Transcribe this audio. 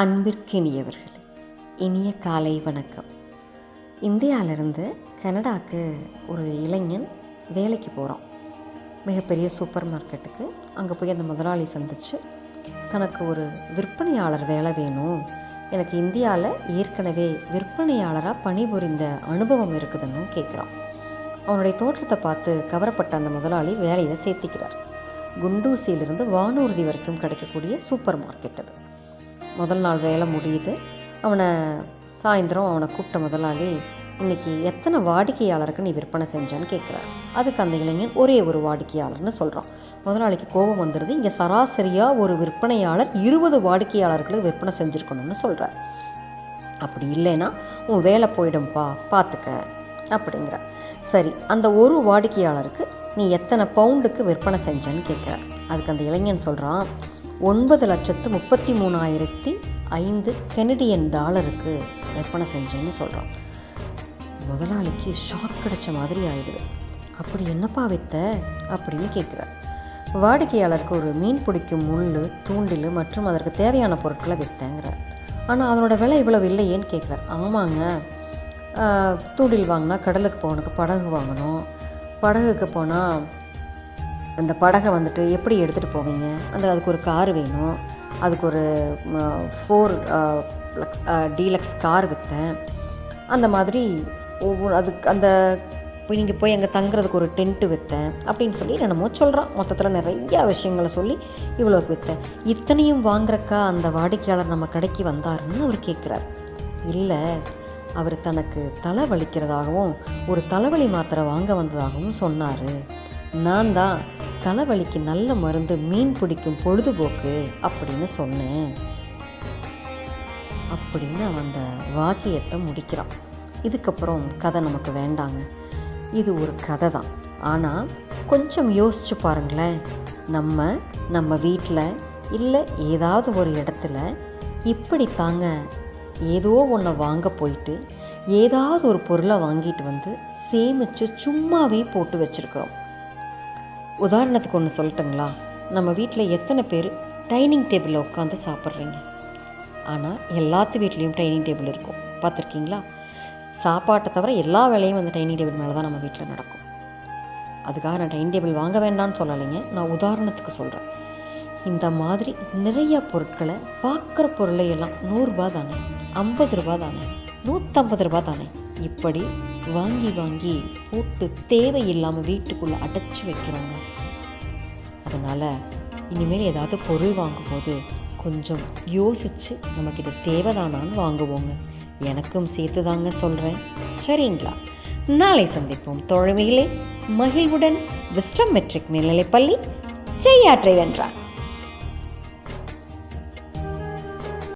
அன்பிற்கினியவர்களே, இனிய காலை வணக்கம். இந்தியாவிலிருந்து கனடாவுக்கு ஒரு இளைஞன் வேலைக்கு போகிறான். மிகப்பெரிய சூப்பர் மார்க்கெட்டுக்கு. அங்கே போய் அந்த முதலாளி சந்தித்து, தனக்கு ஒரு விற்பனையாளர் வேலை வேணும், எனக்கு இந்தியாவில் ஏற்கனவே விற்பனையாளராக பணிபுரிந்த அனுபவம் இருக்குதுன்னு கேட்குறான். அவனுடைய தோற்றத்தை பார்த்து கவரப்பட்ட அந்த முதலாளி வேலையில் சேர்த்திக்கிறார். குண்டூசியிலிருந்து வானூர்தி வரைக்கும் கிடைக்கக்கூடிய சூப்பர் மார்க்கெட் அது. முதல் நாள் வேலை முடியுது. சாயந்தரம் அவனை கூப்பிட்ட முதலாளி, இன்றைக்கி எத்தனை வாடிக்கையாளருக்கு நீ விற்பனை செஞ்சான்னு கேட்குறாரு. அதுக்கு அந்த இளைஞன் ஒரே ஒரு வாடிக்கையாளர்னு சொல்கிறான். முதலாளிக்கு கோபம் வந்துடுது. இங்கே சராசரியாக ஒரு விற்பனையாளர் 20 வாடிக்கையாளர்களுக்கு விற்பனை செஞ்சுருக்கணும்னு சொல்கிறார். அப்படி இல்லைன்னா உன் வேலை போயிடும்பா, பார்த்துக்க அப்படிங்கிற. சரி, அந்த ஒரு வாடிக்கையாளருக்கு நீ எத்தனை பவுண்டுக்கு விற்பனை செஞ்சேன்னு கேட்குறார். அதுக்கு அந்த இளைஞன் சொல்கிறான், 9,33,005 கெனடியன் டாலருக்கு விற்பனை செஞ்சேன்னு சொல்கிறான். முதலாளிக்கு ஷாக் கிடைச்ச மாதிரி ஆயிடுது. அப்படி என்னப்பா வித்த அப்படின்னு கேட்குறார். வாடிக்கையாளருக்கு ஒரு மீன் பிடிக்கும் முள், தூண்டில் மற்றும் அதற்கு தேவையான பொருட்களை விற்றேங்கிறார். ஆனால் அதனோட விலை இவ்வளவு இல்லையேன்னு கேட்குறார். ஆமாங்க, தூண்டில் வாங்கினா கடலுக்கு போகணுக்கு படகு வாங்கணும், படகுக்கு போனால் அந்த படகை எப்படி எடுத்துகிட்டு போவீங்க, அதுக்கு ஒரு கார் வேணும், அதுக்கு ஒரு 4 டீலக்ஸ் கார் விற்றேன். அந்த மாதிரி அதுக்கு அந்த நீங்கள் போய் அங்கே தங்குறதுக்கு ஒரு டென்ட்டு விற்றேன் அப்படின்னு சொல்லி என்னமோ சொல்கிறான். மொத்தத்தில் நிறையா விஷயங்களை சொல்லி இவ்வளோக்கு விற்றேன். இத்தனையும் வாங்குறக்கா அந்த வாடிக்கையாளர் நம்ம கடைக்கு வந்தாருன்னு அவர் கேட்குறார். இல்லை, அவர் தனக்கு தலை வலிக்கிறதாகவும் ஒரு தலைவலி மாத்திரை வாங்க வந்ததாகவும் சொன்னார். நான் தான் தலைவலிக்கு நல்ல மருந்து மீன் பிடிக்கும் பொழுதுபோக்கு அப்படின்னு சொன்னேன் அப்படின்னு அவன் அந்த வாக்கியத்தை முடிக்கிறான். இதுக்கப்புறம் கதை நமக்கு வேண்டாங்க. இது ஒரு கதை தான். ஆனால் கொஞ்சம் யோசிச்சு பாருங்களேன். நம்ம வீட்டில் இல்லை ஏதாவது ஒரு இடத்துல இப்படி தாங்க ஏதோ ஒன்றை வாங்க போயிட்டு ஏதாவது ஒரு பொருளை வாங்கிட்டு வந்து சேமித்து சும்மாவே போட்டு வச்சுருக்குறோம். உதாரணத்துக்கு ஒன்று சொல்லட்டுங்களா? நம்ம வீட்டில் எத்தனை பேர் டைனிங் டேபிளில் உட்காந்து சாப்பிட்றீங்க? ஆனால் எல்லாத்து வீட்லேயும் டைனிங் டேபிள் இருக்கும், பார்த்துருக்கீங்களா? சாப்பாட்டை தவிர எல்லா வேலையும் அந்த டைனிங் டேபிள் மேலே தான் நம்ம வீட்டில் நடக்கும். அதுக்காக நான் டைனிங் டேபிள் வாங்க வேண்டாம்னு சொல்லலைங்க, நான் உதாரணத்துக்கு சொல்கிறேன். இந்த மாதிரி நிறையா பொருட்களை, பார்க்குற பொருளை எல்லாம் 100 ரூபா தானே, 50 ரூபா தானே, 150 ரூபா தானே, இப்படி வாங்கி வாங்கி போட்டு தேவையில்லாமல் வீட்டுக்குள்ளே அடைச்சி வைக்கிறோங்க. அதனால் இனிமேல் ஏதாவது பொருள் வாங்கும்போது கொஞ்சம் யோசித்து நமக்கு இது தேவைதானான்னு வாங்குவோங்க. எனக்கும் சேர்த்து தாங்க சொல்கிறேன், சரிங்களா? நாளை சந்திப்போம் தோழமையிலே. மகிழ்வுடன், விஸ்டம் மெட்ரிக் மேல்நிலைப்பள்ளி, செய்யாற்றை வென்றார்.